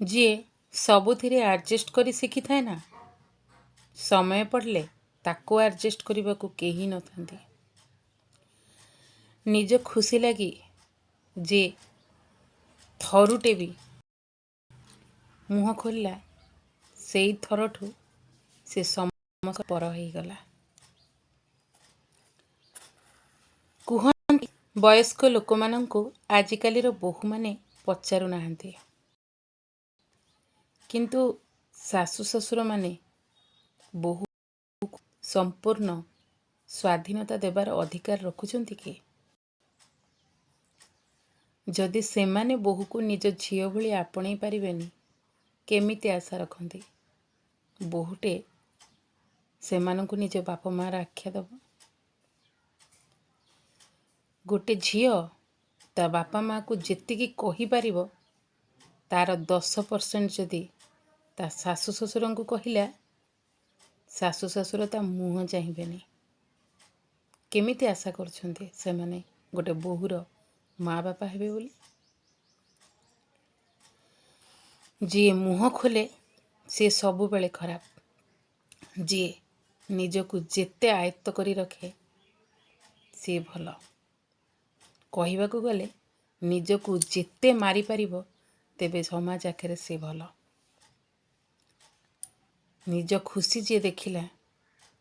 ଯିଏ ସବୁଥିରେ ଆଡ଼ଜଷ୍ଟ କରି ଶିଖିଥାଏ ନା, ସମୟ ପଡ଼ିଲେ ତାକୁ ଆଡ଼ଜଷ୍ଟ କରିବାକୁ କେହି ନଥାନ୍ତି। ନିଜ ଖୁସି ଲାଗି ଯେ ଥରୁଟେ ବି ମୁହଁ ଖୋଲିଲା, ସେଇ ଥରଠୁ ସେ ସମସ୍ତ ପର ହେଇଗଲା। କୁହନ୍ତି ବୟସ୍କ ଲୋକମାନଙ୍କୁ ଆଜିକାଲିର ବୋହୂମାନେ ପଚାରୁନାହାନ୍ତି, କିନ୍ତୁ ଶାଶୁ ଶ୍ୱଶୁରମାନେ ବୋହୂକୁ ସମ୍ପୂର୍ଣ୍ଣ ସ୍ୱାଧୀନତା ଦେବାର ଅଧିକାର ରଖୁଛନ୍ତି କି? ଯଦି ସେମାନେ ବୋହୂକୁ ନିଜ ଝିଅ ଭଳି ଆପଣେଇ ପାରିବେନି, କେମିତି ଆଶା ରଖନ୍ତି ବୋହୂଟେ ସେମାନଙ୍କୁ ନିଜ ବାପା ମାଆର ଆଖ୍ୟା ଦେବ? ଗୋଟେ ଝିଅ ତା ବାପା ମାଆକୁ ଯେତିକି କହିପାରିବ, ତାର 10% ଯଦି ତା ଶାଶୁ ଶ୍ୱଶୁରଙ୍କୁ କହିଲା, ଶାଶୁ ଶ୍ୱଶୁର ତା ମୁହଁ ଚାହିଁବେନି। କେମିତି ଆଶା କରୁଛନ୍ତି ସେମାନେ ଗୋଟେ ବୋହୂର ମା ବାପା ହେବେ ବୋଲି? ଯିଏ ମୁହଁ ଖୋଲେ ସିଏ ସବୁବେଳେ ଖରାପ। ଯିଏ ନିଜକୁ ଯେତେ ଆୟତ୍ତ କରି ରଖେ ସିଏ ଭଲ। କହିବାକୁ ଗଲେ ନିଜକୁ ଯେତେ ମାରିପାରିବ, ତେବେ ସମାଜ ଆଖରେ ସେ ଭଲ। ନିଜ ଖୁସି ଯିଏ ଦେଖିଲା,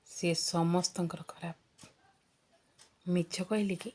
ସିଏ ସମସ୍ତଙ୍କର ଖରାପ। ମିଛ କହିଲି କି?